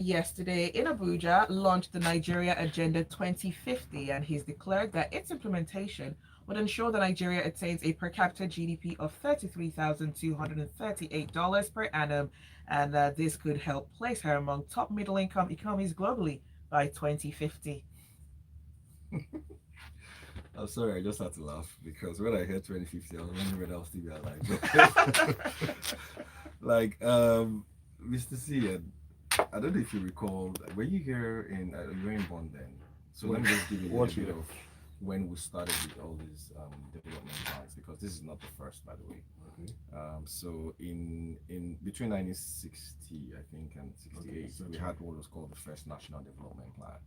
yesterday in Abuja launched the Nigeria Agenda 2050, and he's declared that its implementation would ensure that Nigeria attains a per capita GDP of $33,238 per annum, and this could help place her among top middle income economies globally by 2050. I'm sorry, I just had to laugh because when I heard 2050, I was wondering whether I'll still be alive. like, Mr. C, I don't know if you recall, when you hear in, you were in Bond then. So let me just give you a little bit of when we started with all these development plans, because this is not the first, by the way. Okay. So in between 1960, I think, and 68, we had what was called the first National Development Plan,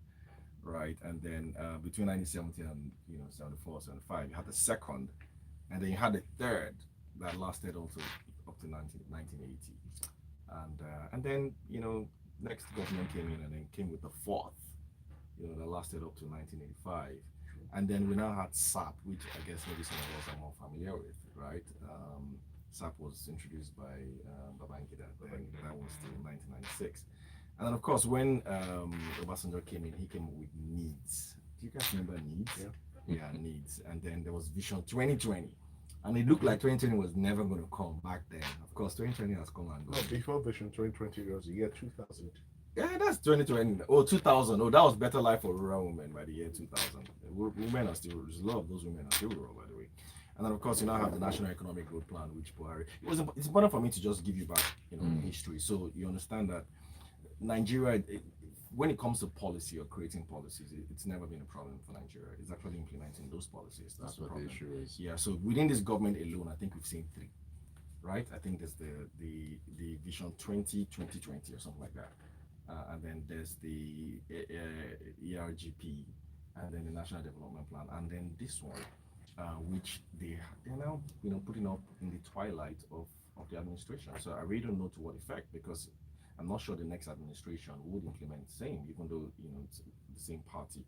right? And then between 1970 and 74, 75, you had the second, and then you had the third that lasted also up to 1980, and then next government came in and then came with the fourth, that lasted up to 1985, and then we now had SAP, which I guess maybe some of us are more familiar with, right? SAP was introduced by Babangida, and that was still 1996. And then, of course, when Obasanjo came in, he came with needs. Do you guys remember needs? Yeah, needs. And then there was Vision 2020. And it looked like 2020 was never going to come back then. Of course, 2020 has come and gone. No, before Vision 2020 was the year 2000. Yeah, that's 2020. Oh, 2000. Oh, that was better life for rural women by the year 2000. Women are still, a lot of those women are still rural, by the way. And then, of course, you now have the National Economic Growth Plan, which Buhari. It's important for me to just give you back, history, so you understand that Nigeria, when it comes to policy or creating policies, it's never been a problem for Nigeria. It's actually implementing those policies. That's what the issue is. Yeah. So within this government alone, I think we've seen three, right? I think there's the Vision 2020 or something like that, and then there's the ERGP, and then the National Development Plan, and then this one, which they're now putting up in the twilight of the administration. So I really don't know to what effect, because I'm not sure the next administration would implement the same, even though it's the same party.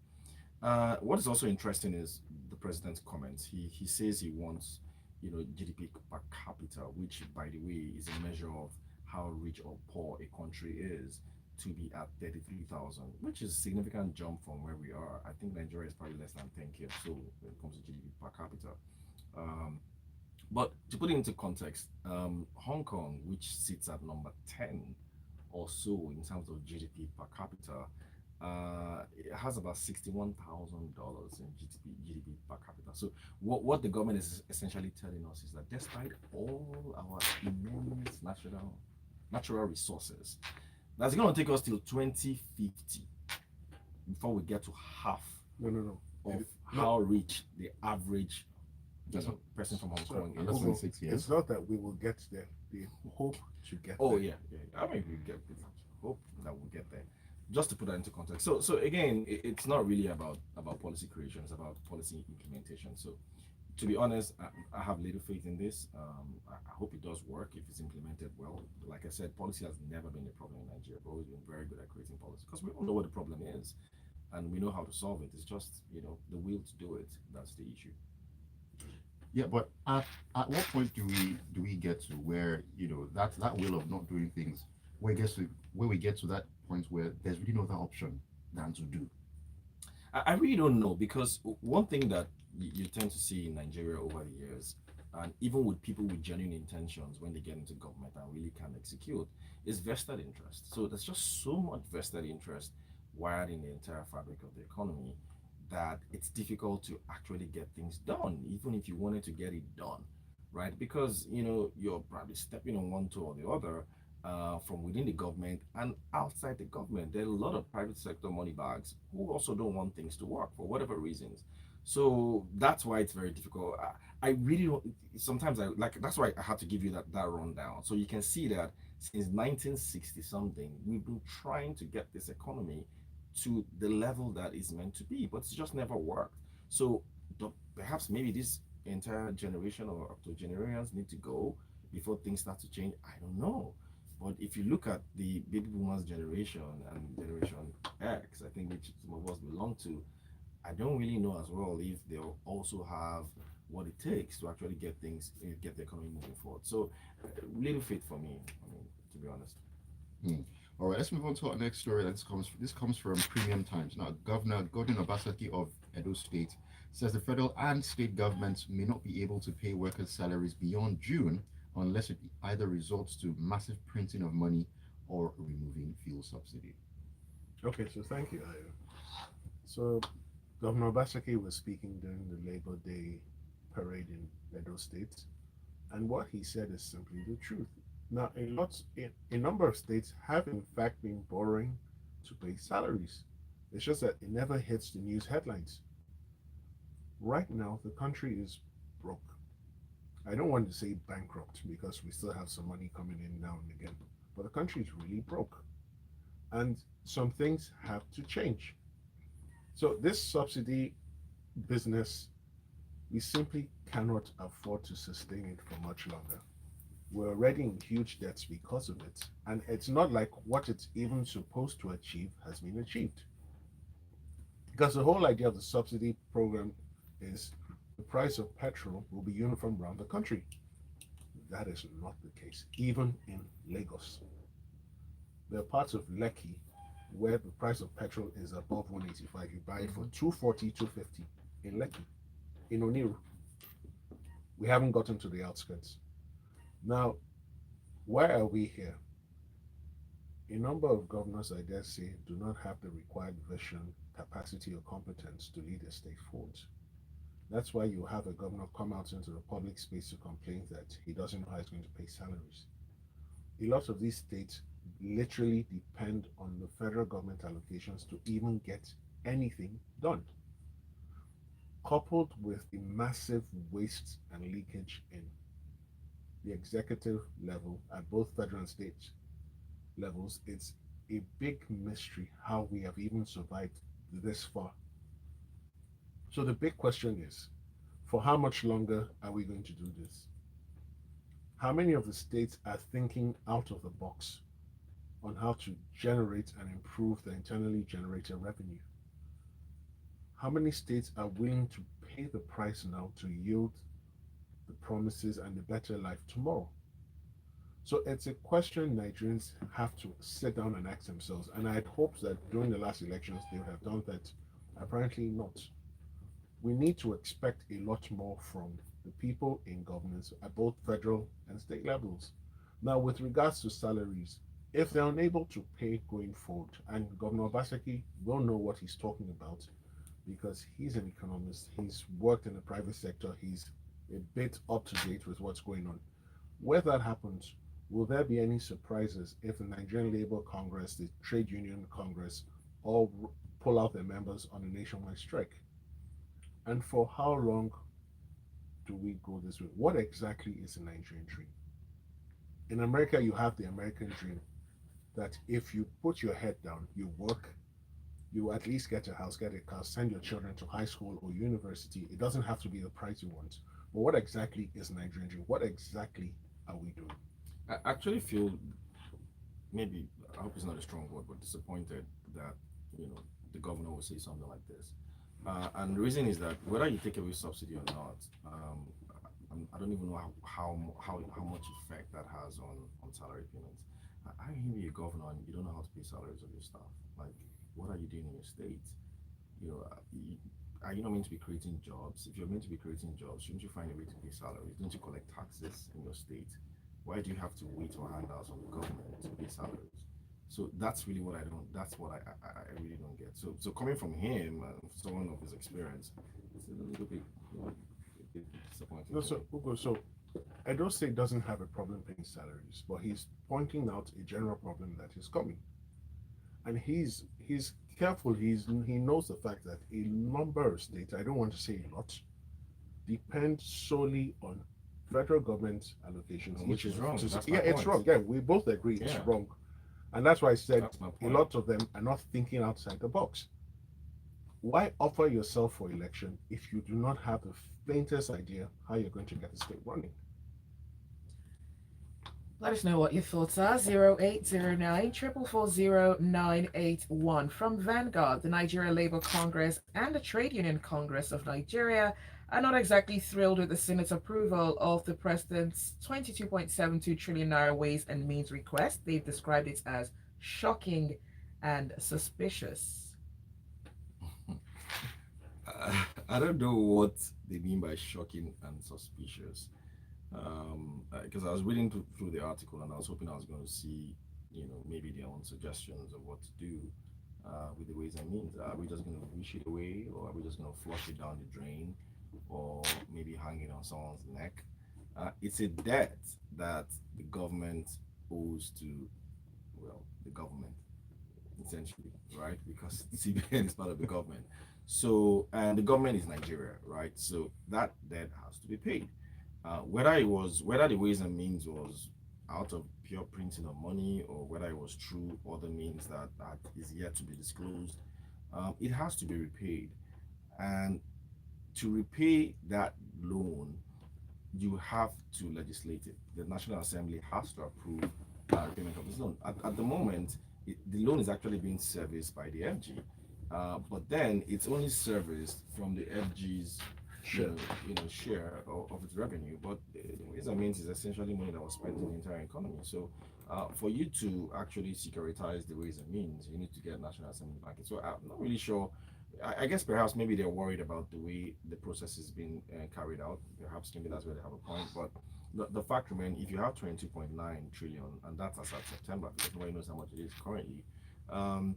What is also interesting is the president's comments. He says he wants GDP per capita, which, by the way, is a measure of how rich or poor a country is, to be at 33,000, which is a significant jump from where we are. I think Nigeria is probably less than 10K or so when it comes to GDP per capita. But to put it into context, Hong Kong, which sits at number 10 or so in terms of GDP per capita, it has about $61,000 in GDP per capita. So what the government is essentially telling us is that despite all our immense natural resources, that's going to take us till 2050 before we get to half of how rich the average person from Hong Kong is. 26 years. It's not that we will get there. We hope to get there. Oh, yeah. I mean, we hope that we'll get there. Just to put that into context. So again, it's not really about policy creation. It's about policy implementation. So to be honest, I have little faith in this. I hope it does work if it's implemented well. Like I said, policy has never been a problem in Nigeria. We've always been very good at creating policy because we all know what the problem is and we know how to solve it. It's just, the will to do it. That's the issue. Yeah, but at what point do we get to where that will of not doing things, where we get to that point where there's really no other option than to do? I really don't know, because one thing that you tend to see in Nigeria over the years, and even with people with genuine intentions when they get into government and really can execute, is vested interest. So there's just so much vested interest wired in the entire fabric of the economy that it's difficult to actually get things done, even if you wanted to get it done, right? Because you're probably stepping on one toe or the other, from within the government and outside the government. There are a lot of private sector money bags who also don't want things to work for whatever reasons. So that's why it's very difficult. I really don't. Sometimes that's why I had to give you that rundown, so you can see that since 1960 something, we've been trying to get this economy to the level that is meant to be, but it's just never worked. So perhaps maybe this entire generation or octogenarians need to go before things start to change. I don't know. But if you look at the baby boomers generation and Generation X, I think, which some of us belong to, I don't really know as well if they'll also have what it takes to actually get the economy moving forward. So little faith for me, to be honest. All right, let's move on to our next story. This comes from Premium Times. Now, Governor Gordon Obaseki of Edo State says the federal and state governments may not be able to pay workers' salaries beyond June unless it either resorts to massive printing of money or removing fuel subsidy. Okay, so thank you, Ayo. So Governor Obaseki was speaking during the Labor Day parade in Edo State, and what he said is simply the truth. Now, a number of states have in fact been borrowing to pay salaries. It's just that it never hits the news headlines. Right now, the country is broke. I don't want to say bankrupt because we still have some money coming in now and again, but the country is really broke, and some things have to change. So this subsidy business, we simply cannot afford to sustain it for much longer. We're already in huge debts because of it, and it's not like what it's even supposed to achieve has been achieved. Because the whole idea of the subsidy program is the price of petrol will be uniform around the country. That is not the case, even in Lagos. There are parts of Lekki where the price of petrol is above 185. You buy it for 240, 250 in Lekki. In Oniru, we haven't gotten to the outskirts. Now, why are we here? A number of governors, I dare say, do not have the required vision, capacity, or competence to lead a state forward. That's why you have a governor come out into the public space to complain that he doesn't know how he's going to pay salaries. A lot of these states literally depend on the federal government allocations to even get anything done, coupled with the massive waste and leakage in the executive level at both federal and state levels. It's a big mystery how we have even survived this far. So the big question is, for how much longer are we going to do this? How many of the states are thinking out of the box on how to generate and improve the internally generated revenue? How many states are willing to pay the price now to yield the promises and the better life tomorrow? So it's a question Nigerians have to sit down and ask themselves. And I had hoped that during the last elections they would have done that. Apparently not. We need to expect a lot more from the people in governance at both federal and state levels. Now, with regards to salaries, if they're unable to pay going forward, and Governor Obaseki will know what he's talking about because he's an economist, he's worked in the private sector, he's a bit up to date with what's going on. Where that happens, will there be any surprises if the Nigerian Labour Congress, the Trade Union Congress, all pull out their members on a nationwide strike? And for how long do we go this way? What exactly is a Nigerian dream? In America, you have the American dream that if you put your head down, you work, you at least get a house, get a car, send your children to high school or university. It doesn't have to be the price you want. But what exactly is Nigerian dream? What exactly are we doing? I actually feel maybe, I hope it's not a strong word, but disappointed that the governor will say something like this. And the reason is that whether you take away subsidy or not, I don't even know how much effect that has on salary payments. How can you be a governor and you don't know how to pay salaries of your staff? Like, what are you doing in your state? Are you not meant to be creating jobs? If you're meant to be creating jobs, shouldn't you find a way to pay salaries? Don't you collect taxes in your state? Why do you have to wait for handouts from the government to pay salaries? So that's really what I don't. That's what I really don't get. So coming from him, someone of his experience, it's a little bit, a bit disappointing. No, so Ugo, so Edo State doesn't have a problem paying salaries, but he's pointing out a general problem that is coming, and he's careful. He knows the fact that a number of states, I don't want to say a lot, depend solely on federal government allocations, which is wrong. Yeah, it's wrong. Yeah, we both agree it's wrong. And that's why I said a lot of them are not thinking outside the box. Why offer yourself for election if you do not have the faintest idea how you're going to get the state running? Let us know what your thoughts are. 0809 444 981. From Vanguard, the Nigeria Labour Congress and the Trade Union Congress of Nigeria are not exactly thrilled with the Senate's approval of the president's 22.72 trillion naira Ways and Means request. They've described it as shocking and suspicious? I don't know what they mean by shocking and suspicious. Because I was reading through the article and I was hoping I was going to see, maybe their own suggestions of what to do with the ways and means. Are we just going to wish it away, or are we just going to flush it down the drain, or maybe hang it on someone's neck? It's a debt that the government owes to, well, the government, essentially, right? Because CBN is part of the government. So, and the government is Nigeria, right? So that debt has to be paid. Whether the ways and means was out of pure printing of money, or whether it was through other means that is yet to be disclosed, it has to be repaid. And to repay that loan, you have to legislate it. The National Assembly has to approve repayment of this loan. At the moment, the loan is actually being serviced by the FG, but then it's only serviced from the FG's share of its revenue. But the ways and means is essentially money that was spent in the entire economy. So for you to actually securitize the ways and means, you need to get National Assembly backing. So I'm not really sure. I guess perhaps maybe they're worried about the way the process is being carried out. Perhaps maybe that's where they have a point. But the fact remains, if you have 22.9 trillion, and that's as of September, because nobody knows how much it is currently, um,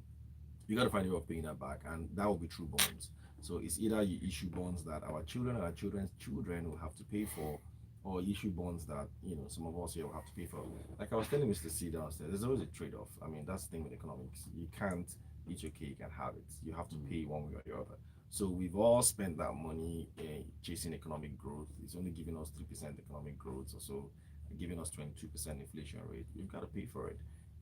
you got to find a way of paying that back, and that will be through bonds. So it's either you issue bonds that our children and our children's children will have to pay for, or issue bonds that some of us here will have to pay for. Like I was telling Mr. C downstairs, there's always a trade-off. I mean, that's the thing with economics. You can't eat your cake and have it. You have to pay one way or the other. So we've all spent that money chasing economic growth. It's only giving us 3% economic growth, or so, giving us 22% inflation rate. You've got to pay for it.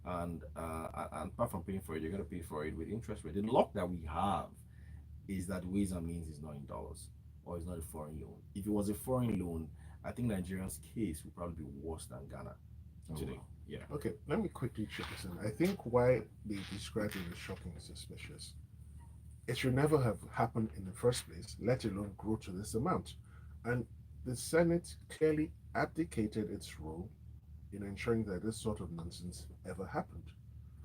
And apart from paying for it, you're going to pay for it with interest rate. The luck that we have is that ways and means is not in dollars, or it's not a foreign loan. If it was a foreign loan, I think Nigeria's case would probably be worse than Ghana today. wow. Yeah. Okay, let me quickly chip this in. I think why they describe it as shocking and suspicious, it should never have happened in the first place, let alone grow to this amount. And the Senate clearly abdicated its role in ensuring that this sort of nonsense ever happened.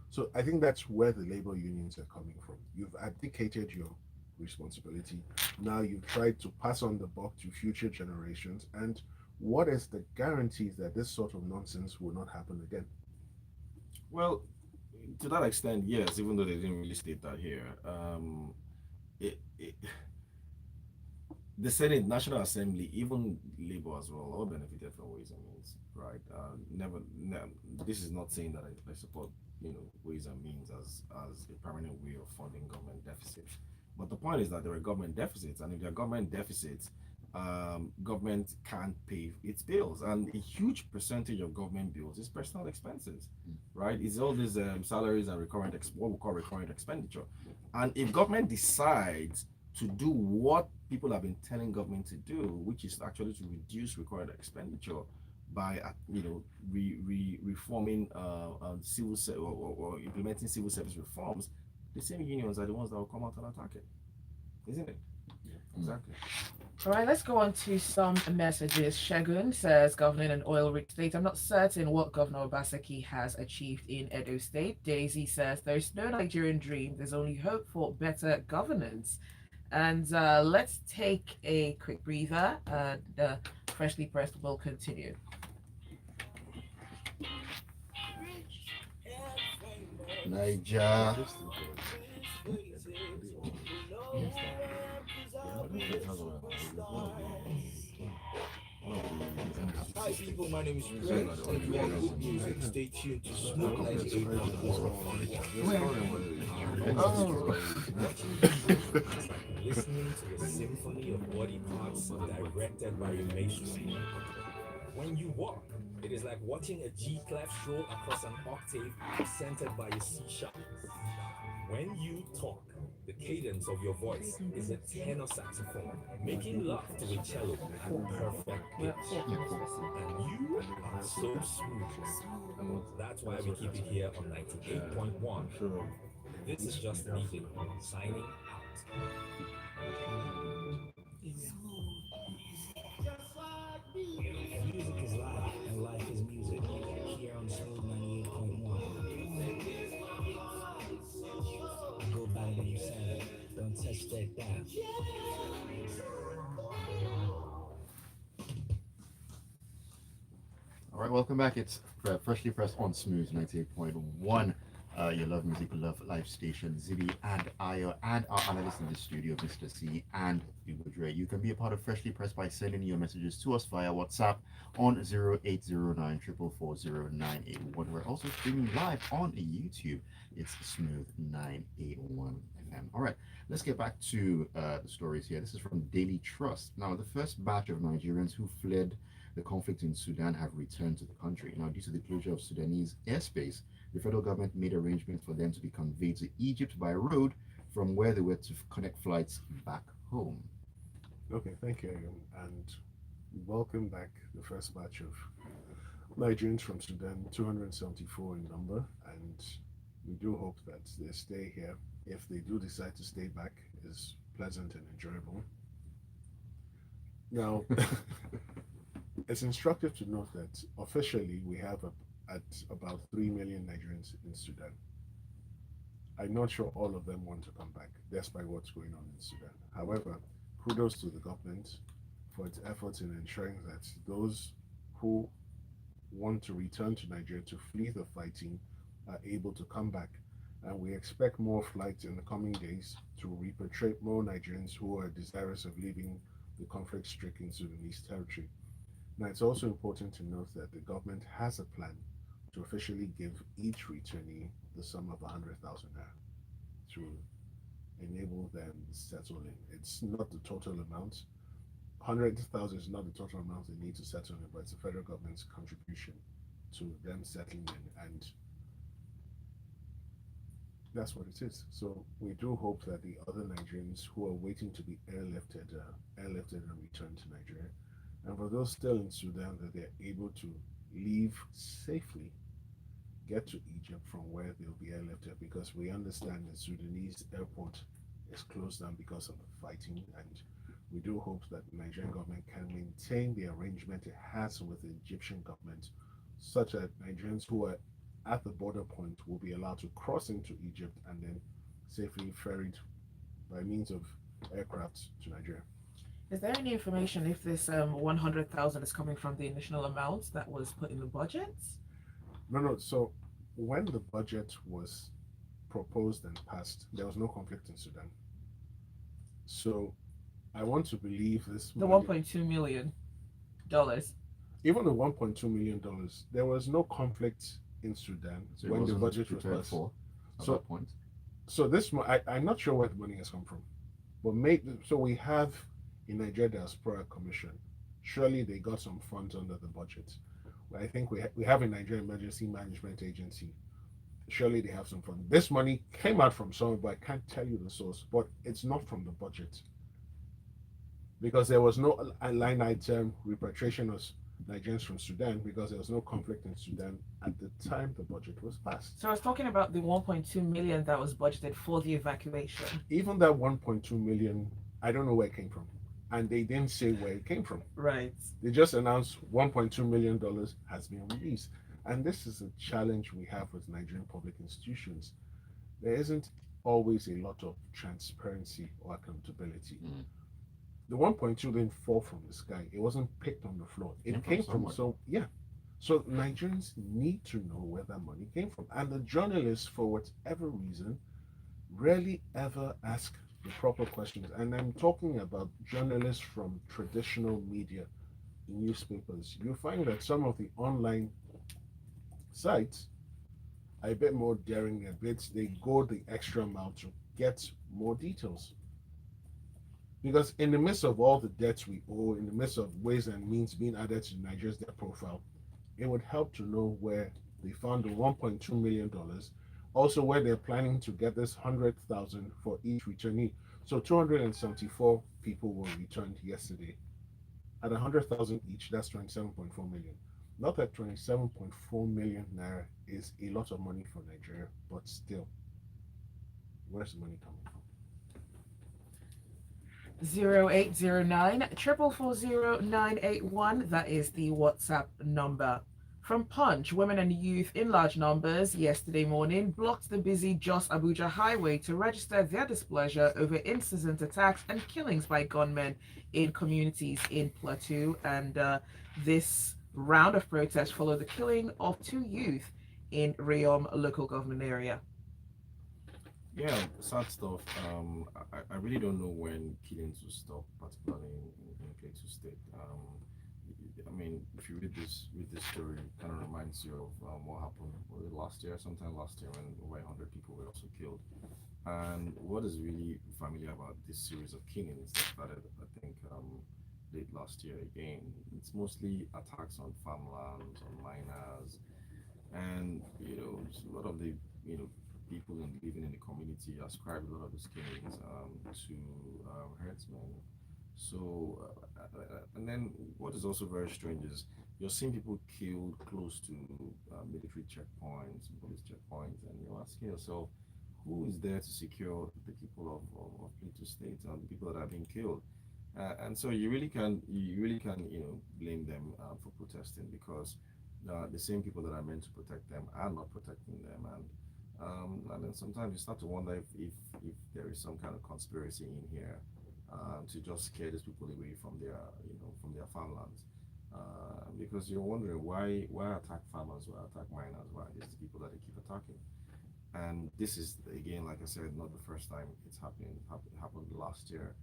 So I think that's where the labor unions are coming from. You've abdicated your responsibility. Now you've tried to pass on the buck to future generations. And what is the guarantees that this sort of nonsense will not happen again? Well, to that extent, yes, even though they didn't really state that here. It the Senate, National Assembly, even Labour as well, all benefited from ways and means, right? This is not saying that I support, ways and means as a permanent way of funding government deficits. But the point is that there are government deficits, and if there are government deficits, government can't pay its bills, and a huge percentage of government bills is personal expenses, right? It's all these salaries and what we call recurrent expenditure. And if government decides to do what people have been telling government to do, which is actually to reduce recurrent expenditure by reforming or implementing civil service reforms, the same unions are the ones that will come out and attack it, isn't it? Yeah. Exactly. All right, let's go on to some messages. Shagun says, governing an oil-rich state. I'm not certain what Governor Obaseki has achieved in Edo State. Daisy says, there's no Nigerian dream. There's only hope for better governance. And let's take a quick breather. The Freshly Pressed will continue. Niger. Hi people, my name is Prince, and if you want good music, stay tuned to Smoke 98.1. Oh, Listening to the symphony of body parts directed by your maestro. When you walk, it is like watching a G clef stroll across an octave accented by a C sharp. When you talk, the cadence of your voice is a tenor saxophone, making love to a cello at perfect pitch. And you are so smooth. That's why we keep it here on 98.1. Sure. This is just Needed, signing out. Music is life, and life is music. Here on Soul 98.1. Hashtag down. All right, welcome back. It's freshly pressed on Smooth 98.1. Your love music, love live station, Zibby and Ayo, and our analyst in the studio, Mr. C and Ibudre. You can be a part of Freshly Pressed by sending your messages to us via WhatsApp on 0809 440 We're also streaming live on YouTube. It's Smooth 981 FM. All right, let's get back to the stories here. This is from Daily Trust. Now, the first batch of Nigerians who fled the conflict in Sudan have returned to the country. Now, due to the closure of Sudanese airspace, the federal government made arrangements for them to be conveyed to Egypt by road from where they were to connect flights back home. Okay, thank you, Ayon, and welcome back the first batch of Nigerians from Sudan, 274 in number, and we do hope that their stay here, if they do decide to stay back, is pleasant and enjoyable. Now, it's instructive to note that officially we have at about 3 million Nigerians in Sudan. I'm not sure all of them want to come back, despite what's going on in Sudan. However, kudos to the government for its efforts in ensuring that those who want to return to Nigeria to flee the fighting are able to come back. And we expect more flights in the coming days to repatriate more Nigerians who are desirous of leaving the conflict-stricken Sudanese territory. Now, it's also important to note that the government has a plan to officially give each returnee the sum of 100,000 naira to enable them settle in. It's not the total amount. 100,000 is not the total amount they need to settle in, but it's the federal government's contribution to them settling in, and that's what it is. So we do hope that the other Nigerians who are waiting to be airlifted and returned to Nigeria, and for those still in Sudan, that they're able to leave safely, get to Egypt from where they'll be airlifted, because we understand the Sudanese airport is closed down because of the fighting, and we do hope that the Nigerian government can maintain the arrangement it has with the Egyptian government, such that Nigerians who are at the border point will be allowed to cross into Egypt and then safely ferried by means of aircraft to Nigeria. Is there any information if this 100,000 is coming from the initial amount that was put in the budget? No. So when the budget was proposed and passed, there was no conflict in Sudan. So I want to believe this. The $1.2 million. Even the $1.2 million, there was no conflict in Sudan So when the budget was prepared passed. for at So- that point. So this, I'm not sure where the money has come from, but so we have in Nigeria Diaspora Commission. Surely they got some funds under the budget. I think we have a Nigeria Emergency Management Agency. Surely they have some funds. This money came out from somewhere, but I can't tell you the source. But it's not from the budget, because there was no line item repatriation of Nigerians from Sudan, because there was no conflict in Sudan at the time the budget was passed. So I was talking about the 1.2 million that was budgeted for the evacuation. Even that 1.2 million, I don't know where it came from. And they didn't say where it came from. Right. They just announced $1.2 million has been released. And this is a challenge we have with Nigerian public institutions. There isn't always a lot of transparency or accountability. Mm. The 1.2 didn't fall from the sky. It wasn't picked on the floor. It came from somewhere. So Nigerians need to know where that money came from. And the journalists, for whatever reason, rarely ever ask the proper questions. And I'm talking about journalists from traditional media, newspapers. You find that some of the online sites are a bit more daring, they go the extra mile to get more details. Because in the midst of all the debts we owe, in the midst of ways and means being added to Nigeria's debt profile, it would help to know where they found the $1.2 million, also where they're planning to get this 100,000 for each returnee. So 274 people were returned yesterday. At 100,000 each, that's 27.4 million. Not that 27.4 million naira is a lot of money for Nigeria, but still, where's the money coming from? 0809 440 981. That is the WhatsApp number. From Punch, women and youth in large numbers yesterday morning blocked the busy Jos Abuja highway to register their displeasure over incessant attacks and killings by gunmen in communities in Plateau. And this round of protests followed the killing of two youth in Rayom local government area. Yeah, sad stuff. I really don't know when killings will stop, particularly in Plateau State. I mean, if you read this story, it kind of reminds you of what happened was it last year, sometime last year, when over 100 people were also killed. And what is really familiar about this series of killings that started, I think, late last year again, it's mostly attacks on farmlands, on miners, and a lot of the people living in the community ascribe a lot of these killings to herdsmen. So, and then what is also very strange is you're seeing people killed close to military checkpoints, police checkpoints, and you're asking yourself, who is there to secure the people of Plateau State and the people that are being killed? And so you really can blame them for protesting because the same people that are meant to protect them are not protecting them, and then sometimes you start to wonder if there is some kind of conspiracy in here to just scare these people away from their farmlands. Because you're wondering why attack farmers, why attack miners, why these the people that they keep attacking. And this is again, like I said, not the first time it's happening. It happened last year.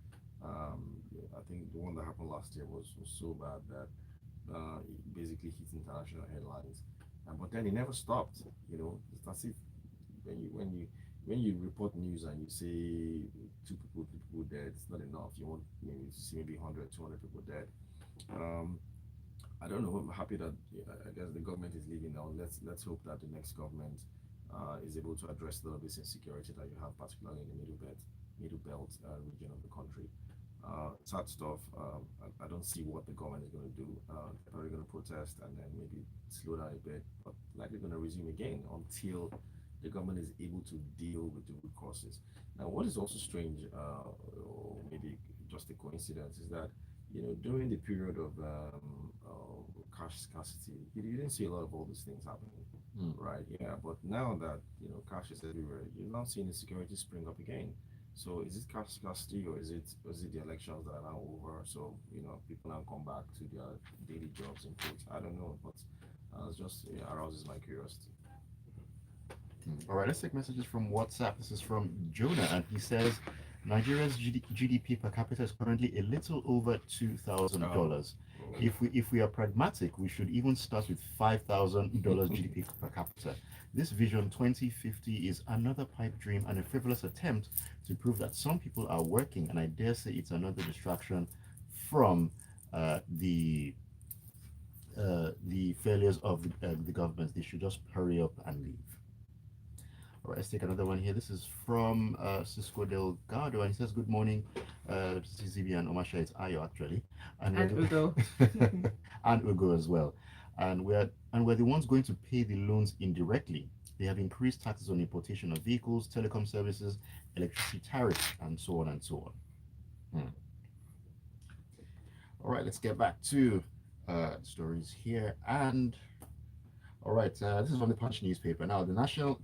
I think the one that happened last year was so bad that it basically hit international headlines. But then it never stopped. It's as if when you report news and you say three people dead, it's not enough. You want maybe to see maybe 100, 200 people dead. Um, I don't know. I'm happy that I guess the government is leaving now. Let's hope that the next government is able to address a lot of this insecurity that you have, particularly in the middle belt region of the country. Sad stuff. I don't see what the government is going to do. They're probably going to protest and then maybe slow down a bit, but likely going to resume again until the government is able to deal with the root causes. Now, what is also strange, or maybe just a coincidence, is that during the period of cash scarcity, you didn't see a lot of all these things happening, right? Yeah, but now that cash is everywhere, you're not seeing insecurity spring up again. So is it cash scarcity or is it the elections that are now over? So people now come back to their daily jobs and quotes. I don't know, but it's just arouses my curiosity. All right, let's take messages from WhatsApp. This is from Jonah, and he says Nigeria's GDP per capita is currently a little over $2,000. If we are pragmatic, we should even start with $5,000 GDP per capita. This Vision 2050 is another pipe dream and a frivolous attempt to prove that some people are working, and I dare say it's another distraction from the failures of the government. They should just hurry up and leave. All right, let's take another one here. This is from Cisco Delgado, and he says, "Good morning, Zibby and Omasha. It's Ayo actually, And Ugo. and Ugo as well. And we're the ones going to pay the loans indirectly. They have increased taxes on importation of vehicles, telecom services, electricity tariffs, and so on and so on." All right, let's get back to stories here. And all right, this is from the Punch newspaper. Now, the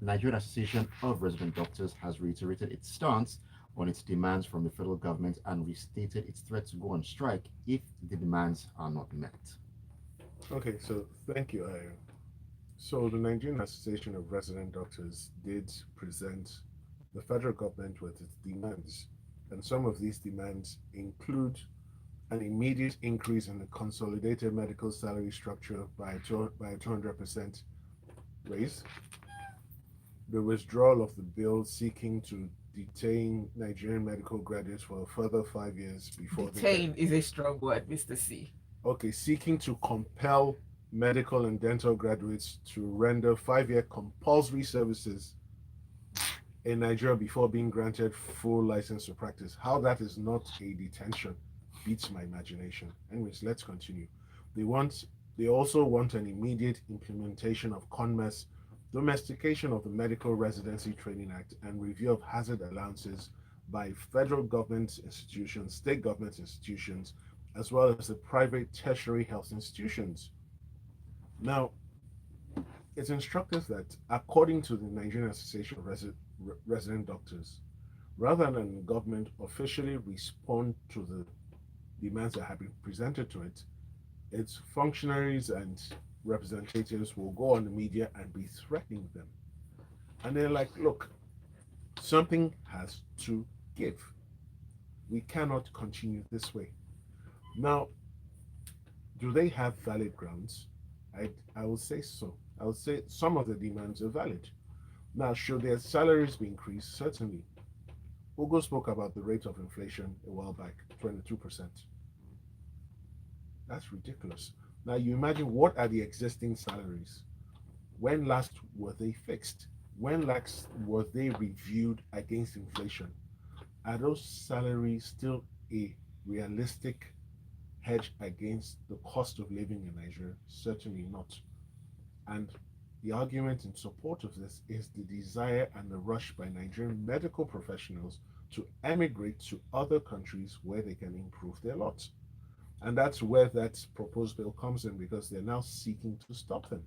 Nigerian Association of Resident Doctors has reiterated its stance on its demands from the federal government and restated its threat to go on strike if the demands are not met. Okay, so thank you, Ayo. So the Nigerian Association of Resident Doctors did present the federal government with its demands, and some of these demands include an immediate increase in the consolidated medical salary structure by a 200% raise, the withdrawal of the bill seeking to detain Nigerian medical graduates for a further 5 years before Detain is a strong word, Mr. C. Okay, seeking to compel medical and dental graduates to render 5-year compulsory services in Nigeria before being granted full license to practice. How that is not a detention beats my imagination. Anyways, let's continue. They also want an immediate implementation of CONMES, domestication of the Medical Residency Training Act, and review of hazard allowances by federal government institutions, state government institutions, as well as the private tertiary health institutions. Now, It's instructive that, according to the Nigerian Association of Resident Doctors, rather than the government officially respond to the demands that have been presented to it, its functionaries and representatives will go on the media and be threatening them. And they're like, look, something has to give. We cannot continue this way. Now, do they have valid grounds? I will say so. I would say some of the demands are valid. Now, should their salaries be increased? Certainly. Ugo spoke about the rate of inflation a while back, 22%. That's ridiculous. Now, you imagine, what are the existing salaries? When last were they fixed? When last were they reviewed against inflation? Are those salaries still a realistic hedge against the cost of living in Nigeria? Certainly not. And the argument in support of this is the desire and the rush by Nigerian medical professionals to emigrate to other countries where they can improve their lot. And that's where that proposed bill comes in, because they're now seeking to stop them.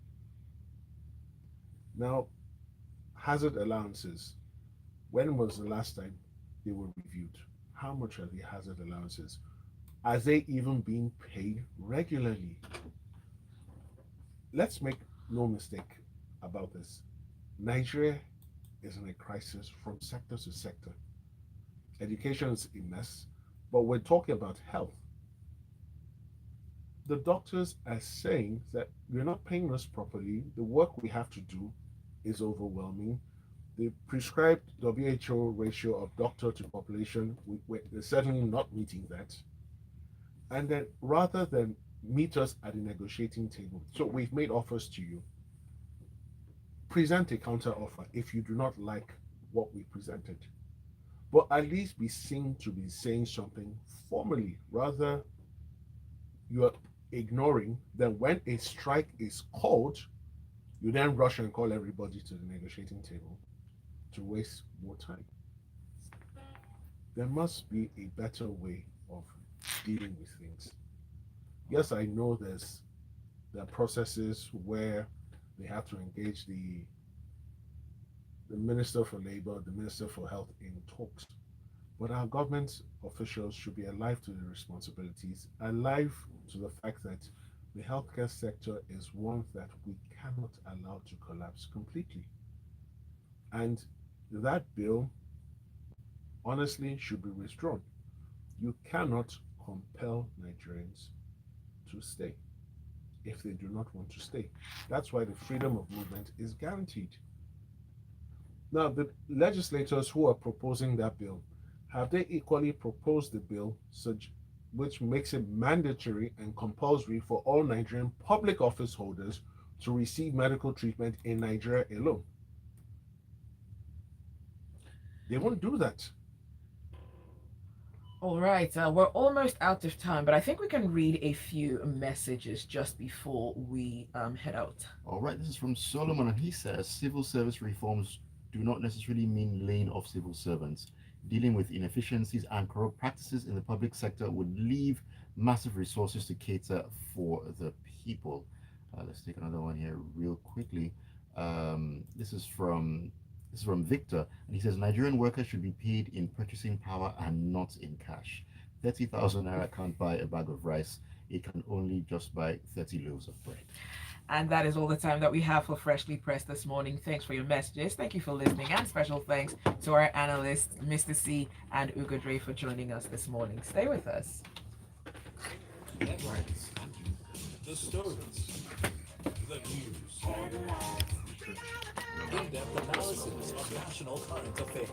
Now, hazard allowances. When was the last time they were reviewed? How much are the hazard allowances? Are they even being paid regularly? Let's make no mistake about this. Nigeria is in a crisis from sector to sector. Education is a mess, but we're talking about health. The doctors are saying that you're not paying us properly. The work we have to do is overwhelming. The prescribed WHO ratio of doctor to population, we're certainly not meeting that. And then, rather than meet us at the negotiating table, so we've made offers to you. Present a counter offer if you do not like what we presented. But at least be seen to be saying something formally. Rather, you're ignoring. Then when a strike is called, you then rush and call everybody to the negotiating table to waste more time. There must be a better way of dealing with things. Yes, I know there are processes where they have to engage the Minister for Labor, the Minister for Health in talks. But our government officials should be alive to their responsibilities, alive to the fact that the healthcare sector is one that we cannot allow to collapse completely. And that bill, honestly, should be withdrawn. You cannot compel Nigerians to stay if they do not want to stay. That's why the freedom of movement is guaranteed. Now, the legislators who are proposing that bill, have they equally proposed the bill which makes it mandatory and compulsory for all Nigerian public office holders to receive medical treatment in Nigeria alone? They won't do that. All right, we're almost out of time, but I think we can read a few messages just before we head out. All right, this is from Solomon, and he says civil service reforms do not necessarily mean laying off civil servants. Dealing with inefficiencies and corrupt practices in the public sector would leave massive resources to cater for the people. Let's take another one here real quickly. This is from Victor, and he says Nigerian workers should be paid in purchasing power and not in cash. 30,000 naira can't buy a bag of rice. It can only just buy 30 loaves of bread. And that is all the time that we have for Freshly Pressed this morning. Thanks for your messages. Thank you for listening. And special thanks to our analysts, Mr. C and Ugo Dre, for joining us this morning. Stay with us. Headlines, the stories, the news, in-depth analysis of national current affairs.